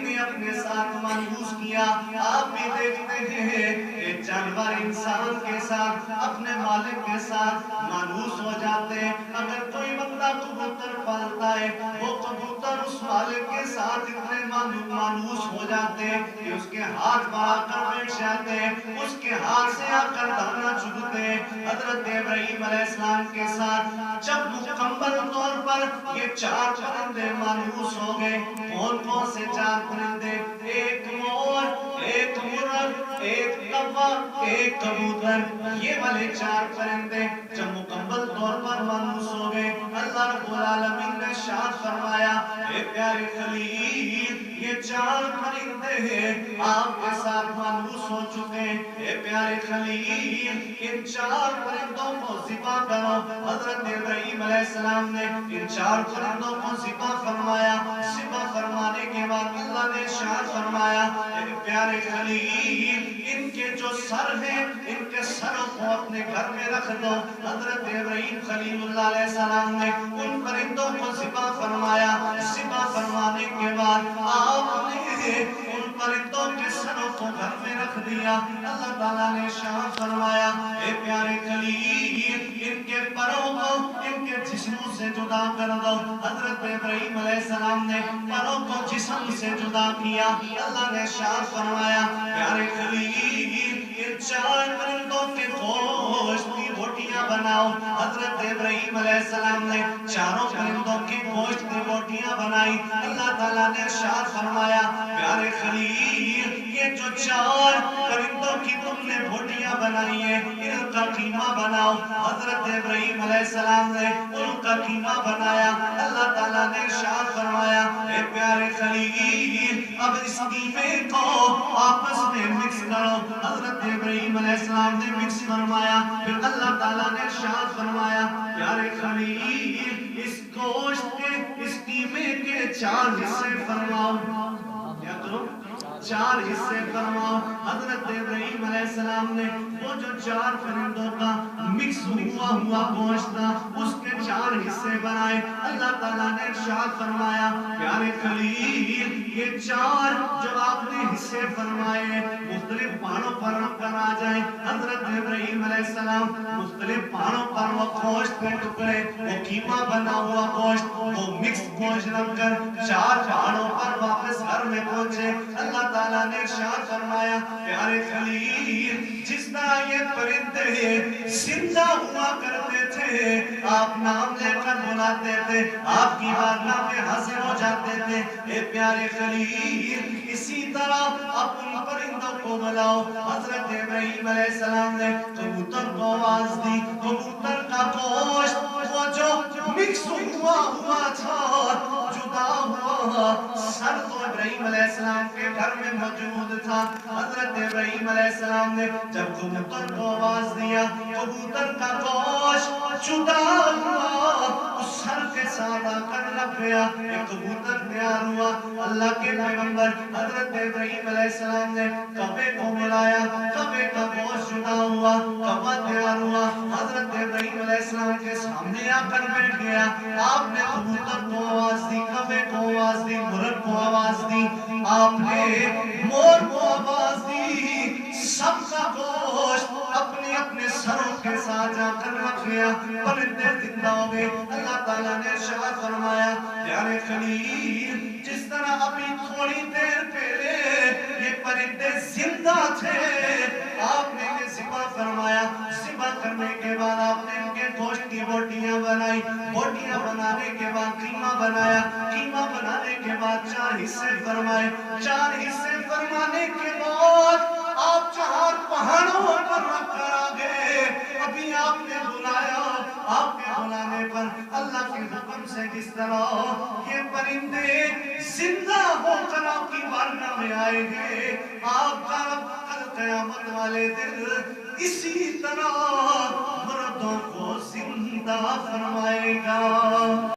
نے اپنے ساتھ مانوس کیا. آپ بھی دیکھتے ہیں کہ جانور انسان کے ساتھ اپنے مالک کے ساتھ مانوس ہو جاتے ہیں. اگر کوئی بندہ کبوتر پالتا ہے وہ کبوتر اس مالک کے ساتھ اتنے مانوس ہو جاتے ہیں کہ اس کے ہاتھ پر آ کر بیٹھ جاتے ہیں, اس کے ہاتھ سے آ کر دانا چگتے ہیں. حضرت ابراہیم علیہ السلام کے ساتھ جب مکمل طور پر یہ 4 پرندے مانوس ہو گئے. کون سے 4 پرندے؟ ایک مور, ایک مرغ, ایک کوا, ایک کبوتر. یہ والے 4 پرندے جب مکمل طور پر مانوس ہو گئے, اللہ رب العالمین نے ارشاد فرمایا اے پیارے خلیل یہ 4 پرندے ہیں آپ کے ساتھ مانوس ہو چکے ہیں. اے پیارے خلیل ان 4 پرندوں کو ذبح کرو. حضرت ابراہیم علیہ السلام نے ان 4 پرندوں کو ذبح فرمایا. ذبح فرمانے کے بعد اللہ نے ارشاد فرمایا اے پیارے خلیل ان کے جو سر ہیں ان کے سروں کو اپنے گھر میں رکھ دو. حضرت ابراہیم خلیل اللہ علیہ السلام نے ان پرندوں کو ذبح فرمایا. ذبح فرمانے کے بعد آپ نے ان پرندوں کے سروں کو گھر میں رکھ دیا. اللہ تعالیٰ نے ارشاد فرمایا اے پیارے خلیل ان کے پروں کو ان کے جسموں سے جدا کر دو. حضرت ابراہیم علیہ السلام نے پروں کو جسم سے جدا کیا. اللہ نے ارشاد فرمایا پیارے خلیل ان 4 پرندوں کے گوشت کی روٹیاں بناؤ. حضرت ابراہیم علیہ السلام نے 4 پرندوں کے گوشت کی روٹیاں بنائی. اللہ تعالیٰ نے ارشاد فرمایا پیارے خلیل یہ جو 4 پرندوں کی تم نے روٹیاں بنائی ہیں ان کا قیمہ بناؤ. حضرت ابراہیم علیہ السلام نے ان کا قیمہ بنایا. اللہ تعالیٰ نے ارشاد فرمایا اے پیارے خلیل اب اس قیمے کو آپس میں مکس کرو. حضرت ابراہیم علیہ السلام نے مکس فرمایا. پھر اللہ تعالیٰ نے ارشاد فرمایا پیارے خلیل اس گوشت کے اس قیمے کے 4 حصے فرماؤ. کیا کرو؟ 4 حصے فرماؤ. حضرت ابراہیم علیہ السلام نے وہ جو 4 پرندوں کا مکس ہوا گوشت تھا اس کے 4 حصے بنائے. اللہ تعالیٰ نے ارشاد فرمایا پیارے خلیل یہ 4 جو آپ نے حصے فرمائے مختلف پہاڑوں پر رکھ کر آ جائیں. حضرت ابراہیم علیہ السلام مختلف پہاڑوں پر وہ گوشت کے ٹکڑے وہ قیمہ بنا ہوا گوشت وہ مکس گوشت رکھ کر 4 پہاڑوں پر واپس گھر میں پہنچے. اللہ تعالیٰ نے ارشاد فرمایا پیارے خلیل جس طرح یہ پرندے زندہ ہوا کرتے تھے آپ نام لے کر بلاتے تھے آپ کی بارگاہ میں حاضر ہو جاتے تھے. اے پیارے خلیل اسی طرح اب ان پرندوں کو بلاؤ. حضرت ابراہیم علیہ السلام نے کبوتر کو آواز دی. کبوتر کا گوشت وہ جو مکس ہوا تھا جدا ہوا سر تو ابراہیم علیہ السلام کے گھر میں موجود تھا. حضرت ابراہیم علیہ السلام نے جب کبوتر کو آواز دیا کبوتر کا گوشت جدا ہوا اس سر کے ساتھ آ کر لگ گیا. ایک کبوتر تیار ہوا. اللہ کے پیغمبر حضرت ابراہیم علیہ السلام نے کبے کو ملایا. کبے کا گوشت جدا ہوا کبا تیار ہوا. حضرت ابراہیم علیہ السلام کے سامنے آ کر بیٹھ گیا. آپ نے کبوتر کو آواز دی کبے کو آواز دی مرغ کو آواز دی آپ نے مور کو آواز دی. سب کا گوشت اپنے اپنے سروں کے ساتھ جا کر رکھ گیا. پرندے زندہ ہو گئے. اللہ تعالیٰ نے ارشاد فرمایا پیارے خلیل جس طرح ابھی تھوڑی دیر پہلے یہ پرندے زندہ تھے آپ نے انہیں ذبح فرمایا. ذبح کرنے کے بعد آپ نے ان کے گوشت کی بوٹیاں بنائی. بوٹیاں بنانے کے بعد قیمہ بنایا. قیمہ بنانے کے بعد 4 حصے فرمائے. 4 حصے فرمانے کے بعد آپ 4 پہاڑوں پر رکھ کر آ گئے. ابھی آپ نے بلایا آپ کے بلانے پر اللہ کے حکم سے جس طرح یہ پرندے زندہ ہو کر آپ کی بارگاہ میں آئے گے آپ کا رب کل قیامت والے دن اسی طرح مردوں کو زندہ فرمائے گا.